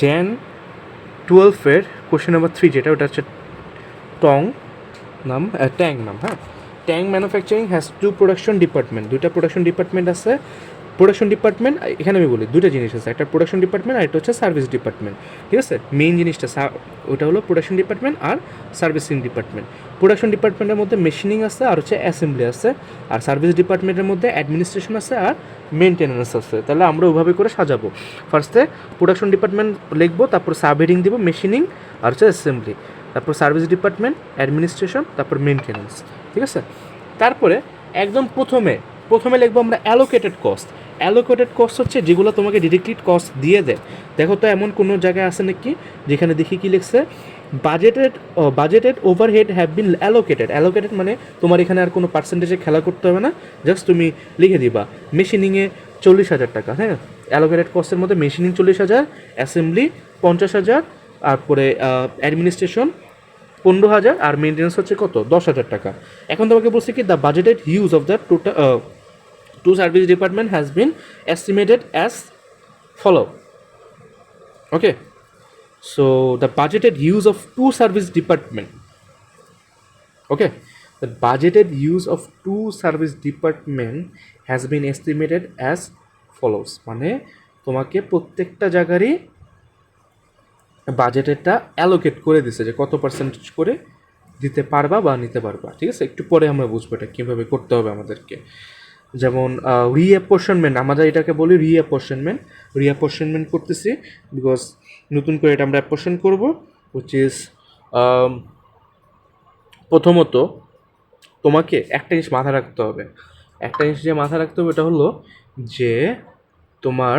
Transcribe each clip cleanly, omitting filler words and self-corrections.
Gen 12-এর question number 3 যেটা ওটা হচ্ছে টং নাম ট্যাং নাম, হ্যাঁ। Tang manufacturing has two production department, দুইটা প্রোডাকশন ডিপার্টমেন্ট আছে। প্রোডাকশন ডিপার্টমেন্ট এখানে আমি বলি দুইটা জিনিস আছে, একটা প্রোডাকশন ডিপার্টমেন্ট আর একটা হচ্ছে সার্ভিস ডিপার্টমেন্ট, ঠিক আছে। মেইন জিনিসটা ওটা হলো প্রোডাকশন ডিপার্টমেন্ট আর সার্ভিসিং ডিপার্টমেন্ট। প্রোডাকশন ডিপার্টমেন্টের মধ্যে মেশিনিং আছে আর হচ্ছে অ্যাসেম্বলি আছে, আর সার্ভিস ডিপার্টমেন্টের মধ্যে অ্যাডমিনিস্ট্রেশন আছে আর মেনটেন্যান্স আছে। তাহলে আমরা ওইভাবে করে সাজাবো। ফার্স্টে প্রোডাকশন ডিপার্টমেন্ট লিখবো, তারপর সাব হেডিং দিব মেশিনিং আর হচ্ছে অ্যাসেম্বলি, তারপর সার্ভিস ডিপার্টমেন্ট, অ্যাডমিনিস্ট্রেশন, তারপর মেনটেন্যান্স, ঠিক আছে। তারপরে একদম প্রথমে লিখবো আমরা অ্যালোকেটেড কস্ট। অ্যালোকেটেড কস্ট হচ্ছে যেগুলো তোমাকে ডিরেক্টলি কস্ট দিয়ে দেয়। দেখো তো এমন কোনো জায়গায় আছে নাকি যেখানে দেখি কি লিখছে, budgeted overhead have been allocated মানে তোমার এখানে আর কোনো পার্সেন্টেজে খেলা করতে হবে না, জাস্ট তুমি লিখে দিবা মেশিনিংয়ে 40,000 টাকা, হ্যাঁ। অ্যালোকেটেড কস্টের মধ্যে মেশিনিং 40,000, অ্যাসেম্বলি 50,000, তারপরে অ্যাডমিনিস্ট্রেশন 15,000 আর মেনটেন্যান্স হচ্ছে কত 10,000 টাকা। এখন তোমাকে বলছি কি the budgeted use of the total two service department has been estimated as follow. Okay, so the budgeted use of two service department, okay, the budgeted use of two service department has been estimated as follows. মানে তোমাকে প্রত্যেকটা জায়গারই বাজেটেরটা allocate করে দিছে যে কত percentage করে দিতে পারবা বা নিতে পারবা, ঠিক আছে। একটু পরে আমরা বুঝবো এটা কীভাবে করতে হবে আমাদেরকে। যেমন রিঅ্যাপোর্শনমেন্ট, আমরা এটাকে বলি রিঅ্যাপোর্শনমেন্ট করতেছি বিকজ নতুন করে এটা আমরা অ্যাপোর্শন করবো, হুইচ ইজ প্রথমত তোমাকে একটা জিনিস মাথায় রাখতে হবে, এটা হলো যে তোমার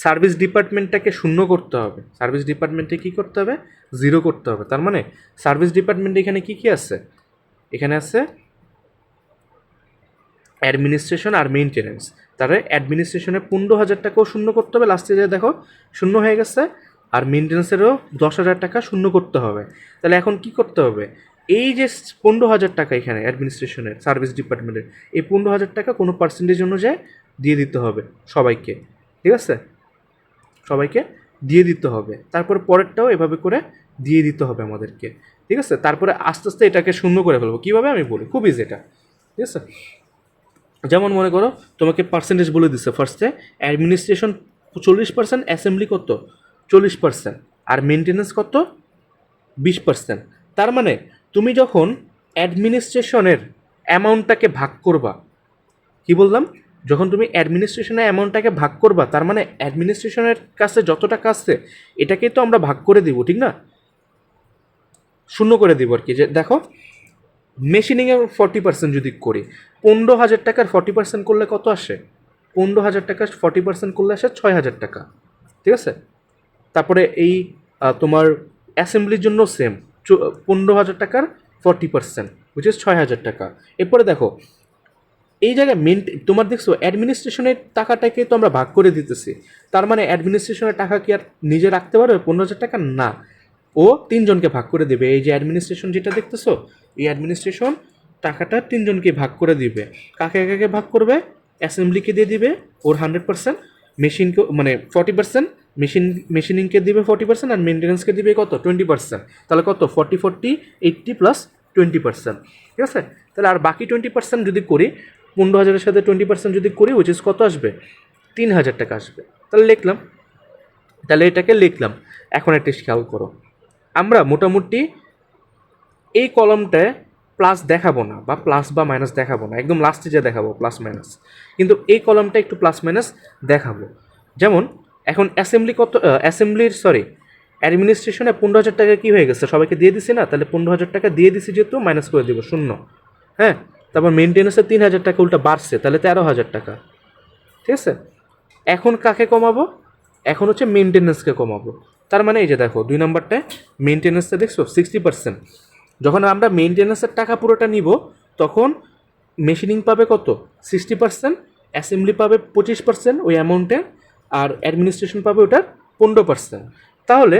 সার্ভিস ডিপার্টমেন্টটাকে শূন্য করতে হবে, সার্ভিস ডিপার্টমেন্টে কী করতে হবে, 0 করতে হবে। তার মানে সার্ভিস ডিপার্টমেন্টে এখানে কী কী আছে, এখানে আছে অ্যাডমিনিস্ট্রেশন আর মেনটেন্যান্স। তাহলে অ্যাডমিনিস্ট্রেশনে 15,000 টাকাও শূন্য করতে হবে, লাস্টে যে দেখো শূন্য হয়ে গেছে, আর মেনটেন্যান্সেরও 10,000 টাকা শূন্য করতে হবে। তাহলে এখন কি করতে হবে, এই যে 15,000 টাকা এখানে অ্যাডমিনিস্ট্রেশনের সার্ভিস ডিপার্টমেন্টের, এই 15,000 টাকা কোনো পার্সেন্টেজ অনুযায়ী দিয়ে দিতে হবে সবাইকে, ঠিক আছে, সবাইকে দিয়ে দিতে হবে। তারপর পরেরটাও এভাবে করে দিয়ে দিতে হবে আমাদেরকে, ঠিক আছে। তারপরে আস্তে আস্তে এটাকে শূন্য করে ফেলবো, কীভাবে আমি বলি, খুব ইজি এটা, ঠিক আছে। যেমন মনে করো তোমাকে পার্সেন্টেজ বলে দিচ্ছে, ফার্স্টে অ্যাডমিনিস্ট্রেশন 40%, অ্যাসেম্বলি কত 40%, আর মেনটেন্যান্স কত 20%। তার মানে তুমি যখন অ্যাডমিনিস্ট্রেশনের অ্যামাউন্টটাকে ভাগ করবা, কি বললাম, যখন তুমি অ্যাডমিনিস্ট্রেশনের অ্যামাউন্টটাকে ভাগ করবা, তার মানে অ্যাডমিনিস্ট্রেশনের কাছে যত টাকা আছে এটাকেই তো আমরা ভাগ করে দিব, ঠিক না, শূন্য করে দিব আর কি। যে দেখো মেশিনিংয়ে 40% যদি করি, 15,000 টাকার 40% করলে কত আসে, 15,000 টাকার 40% করলে আসে 6,000 টাকা, ঠিক আছে। তারপরে এই তোমার অ্যাসেম্বলির জন্য সেম 15,000 টাকার 40%, হুইচ ইজ 6,000 টাকা। এরপরে দেখো এই জায়গায় তোমার দেখছো অ্যাডমিনিস্ট্রেশনের টাকাটাকে তো আমরা ভাগ করে দিতেছি, তার মানে অ্যাডমিনিস্ট্রেশনের টাকা কি আর নিজে রাখতে পারবে 15,000 টাকা, না, ও 3 জনকে ভাগ করে দেবে। এই যে অ্যাডমিনিস্ট্রেশন যেটা দেখতেছো, এই অ্যাডমিনিস্ট্রেশন টাকাটা 3 জনকে ভাগ করে দিবে। কাকে কাকে ভাগ করবে, অ্যাসেম্বলিকে দিয়ে দিবে ওর 100%, মেশিনকে মানে 40%, মেশিনিংকে দিবে 40%, আর মেনটেন্যান্সকে দিবে কত 20%। তাহলে কত 40 80 প্লাস 20%, ঠিক আছে। তাহলে আর বাকি 20% যদি করি, 15,000-এর সাথে 20% যদি করি, উইচ ইজ কত আসবে 3,000 টাকা আসবে। তাহলে এটাকে লিখলাম। এখন একটা খেয়াল করো, আমরা মোটামুটি এই কলমটায় প্লাস দেখাবো না, বা প্লাস বা মাইনাস দেখাবো না, একদম লাস্টে যে দেখাবো প্লাস মাইনাস, কিন্তু এই কলমটা একটু প্লাস মাইনাস দেখাবো। যেমন এখন অ্যাডমিনিস্ট্রেশনে 15,000 টাকা কী হয়ে গেছে, সবাইকে দিয়ে দিছি না, তাহলে 15,000 টাকা দিয়ে দিছি যেহেতু মাইনাস করে দিব 0, হ্যাঁ। তারপর মেনটেন্যান্সে 3,000 টাকা উল্টা বাড়ছে, তাহলে 13,000 টাকা, ঠিক আছে। এখন কাকে কমাবো, এখন হচ্ছে মেনটেন্যান্সকে কমাবো। তার মানে এই যে দেখো 2 নম্বরটায় মেনটেন্যান্সটা দেখছো 60%, যখন আমরা মেনটেন্যান্সের টাকা পুরোটা নিব তখন মেশিনিং পাবে কত 60%, অ্যাসেম্বলি পাবে 25% ওই অ্যামাউন্টে, আর অ্যাডমিনিস্ট্রেশন পাবে ওটার 15%। তাহলে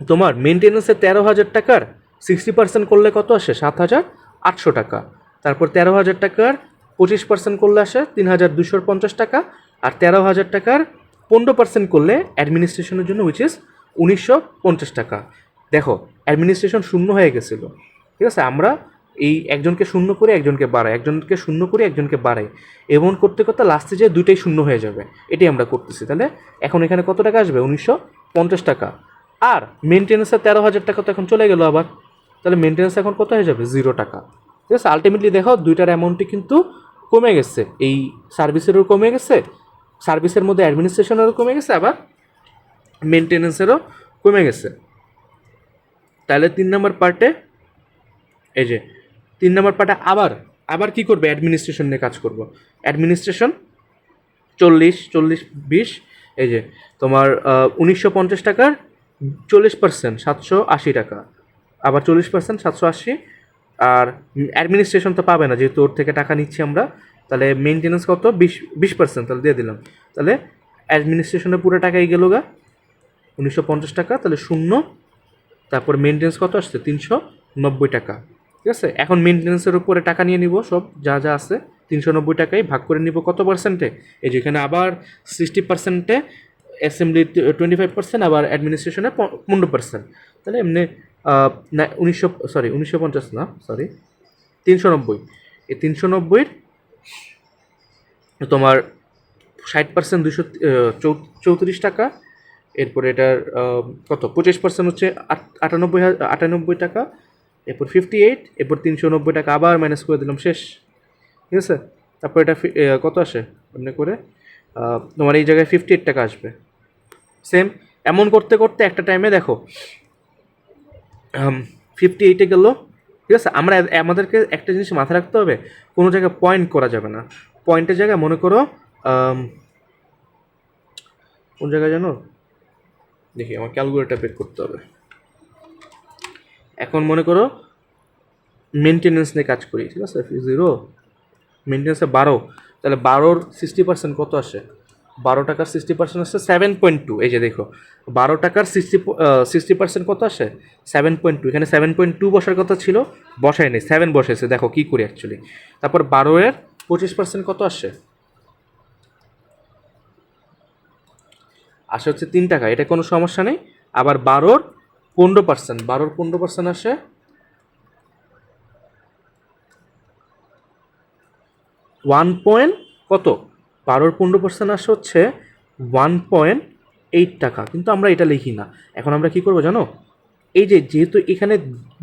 তোমার মেনটেন্যান্সে 13,000 টাকার 60% করলে কত আসে 7,800 টাকা। তারপর 13,000 টাকার 25% করলে আসে 3,250 টাকা, আর 13,000 টাকার 15% করলে অ্যাডমিনিস্ট্রেশনের জন্য উইচ ইজ 1950 টাকা। দেখো অ্যাডমিনিস্ট্রেশন শূন্য হয়ে গেছিলো, ঠিক আছে, আমরা এই একজনকে শূন্য করে একজনকে বাড়াই, একজনকে শূন্য করে একজনকে বাড়াই, এমন করতে করতে লাস্টে যে দুইটাই শূন্য হয়ে যাবে, এটাই আমরা করতেছি। তাহলে এখন এখানে কত টাকা আসবে? 1950 টাকা। আর মেনটেন্যান্সের 13,000 টাকা তো এখন চলে গেল আবার, তাহলে মেনটেন্যান্স এখন কত হয়ে যাবে? 0 টাকা। ঠিক আছে, আলটিমেটলি দেখো দুইটার অ্যামাউন্টটি কিন্তু কমে গেছে, এই সার্ভিসেরও কমে গেছে, সার্ভিসের মধ্যে অ্যাডমিনিস্ট্রেশনেরও কমে গেছে, আবার মেনটেন্যান্সেরও কমে গেছে। তাহলে 3 নম্বর পার্টে, এই যে 3 নম্বর পার্টে আবার আবার কী করবে? অ্যাডমিনিস্ট্রেশন নিয়ে কাজ করব। অ্যাডমিনিস্ট্রেশন 40, 20, এই যে তোমার 1950 টাকার 40% 780 টাকা, আবার 40% 780। আর অ্যাডমিনিস্ট্রেশন তো পাবে না, যেহেতু ওর থেকে টাকা নিচ্ছি আমরা, তাহলে মেনটেন্যান্স কত? 20%, তাহলে দিয়ে দিলাম। তাহলে অ্যাডমিনিস্ট্রেশনের পুরো টাকাই গেল গা 1950 টাকা, তাহলে শূন্য। তারপর মেনটেন্যান্স কত আসছে? 390 টাকা। ঠিক আছে, এখন মেনটেন্যান্সের উপরে টাকা নিয়ে নিব, সব যা যা আছে 390 টাকায় ভাগ করে নিব কত পার্সেন্টে? এই যে এখানে আবার 60%, অ্যাসেম্বলি 25%, আবার অ্যাডমিনিস্ট্রেশনে 15%। তাহলে এমনি 1950 না, সরি 390। এই 390-র তোমার 60% 234 টাকা। এরপরে এটার কত? 25% হচ্ছে 98 টাকা। এরপর 58, এরপর 390 টাকা আবার মাইনাস করে দিলাম, শেষ। ঠিক আছে, তারপর এটা কত আসে এমনি করে? তোমার এই জায়গায় 58 টাকা আসবে। সেম এমন করতে করতে একটা টাইমে দেখো 58-এ গেল। ঠিক আছে, আমাদেরকে একটা জিনিস মাথায় রাখতে হবে, কোনো জায়গায় পয়েন্ট করা যাবে না। পয়েন্টের জায়গায় মনে করো কোন জায়গায় জানো, দেখি আমার ক্যালকুলেটর বের করতে হবে। এখন মনে করো মেনটেন্যান্স নিয়ে কাজ করি, ঠিক আছে, 0 মেনটেন্যান্সে 12, তাহলে 12-র 60% কত আসে? 12 টাকার 60% আসছে 7.2। এই যে দেখো 12 টাকার 60% কত আসে? 7.2। এখানে 7.2 বসার কথা ছিল, বসায় নেই, 7 বসেছে। দেখো কী করি অ্যাকচুয়ালি। তারপর 12-এর 25% কত আসে? আসে হচ্ছে 3 টাকা, এটা কোনো সমস্যা নেই। আবার 12-র 15% আসে 1 পয়েন্ট কত? 12-র 15% আসে হচ্ছে 1.8 টাকা, কিন্তু আমরা এটা লিখি না। এখন আমরা কি করবো জানো? এই যে যেহেতু এখানে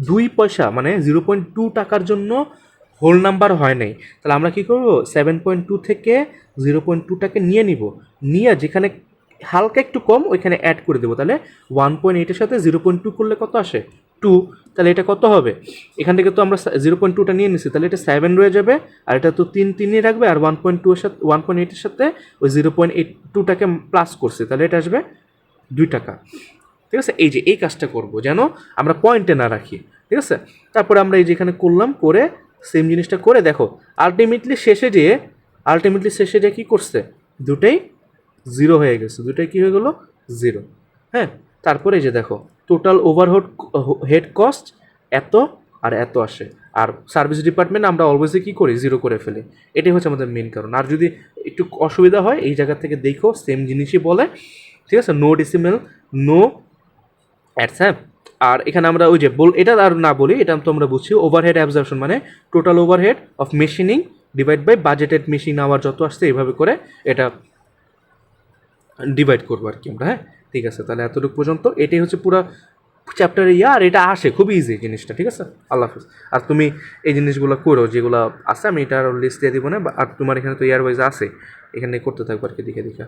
2 পয়সা মানে 0.2 টাকার জন্য হোল নাম্বার হয় নাই, তাহলে আমরা কি করব? 7.2 থেকে 0.2টাকে নিয়ে নিব, নিয়ে যেখানে হালকা একটু কম ওইখানে অ্যাড করে দেবো। তাহলে 1.8-এর সাথে 0.2 করলে কত আসে? 2। তাহলে এটা কত হবে? এখান থেকে তো আমরা 0.2টা নিয়ে নিছি, তাহলে এটা 7 রয়ে যাবে, আর এটা তো 3 রাখবে, আর 1.2-এর সাথে 1.8-এর সাথে ওই 0.82টাকে প্লাস করছে, তাহলে এটা আসবে 2 টাকা। ঠিক আছে, এই যে এই কাজটা করব যেন আমরা পয়েন্টে না রাখি। ঠিক আছে, তারপরে আমরা এই যে এখানে করলাম, করে সেম জিনিসটা করে দেখো আলটিমেটলি শেষে যে কী করছে? দুটাই 0 হয়ে গেছে, দুটাই কী হয়ে গেল? 0। হ্যাঁ, তারপরে এই যে দেখো টোটাল হেড কস্ট এত আর এত আসে, আর সার্ভিস ডিপার্টমেন্ট আমরা অলওয়েজই কী করি? 0 করে ফেলি। এটাই হচ্ছে আমাদের মেন কারণ। আর যদি একটু অসুবিধা হয় এই জায়গা থেকে দেখো সেম জিনিসই বলে, ঠিক আছে, নো ডেসিমেল নো অ্যাডস। হ্যাঁ, আর এখানে আমরা ওই যে এটা আর না বলি, এটা তো আমরা বুঝছি ওভারহেড অ্যাবজর্পশন মানে total overhead of machining divide by budgeted machine hour যত আসছে এইভাবে করে এটা ডিভাইড করবো আর কি আমরা। হ্যাঁ, ঠিক আছে, তাহলে এতটুকু পর্যন্ত এটাই হচ্ছে পুরো চ্যাপ্টারে আর এটা আসে খুবই ইজি জিনিসটা। ঠিক আছে, আল্লাহ হাফিজ। আর তুমি এই জিনিসগুলো করো যেগুলো আছে, আমি এটার লিস্ট দিয়ে দিব না, আর তোমার এখানে তো ইয়ার ওয়াইজ আছে, এখানে করতে থাকবো আর কি, দেখে দেখে।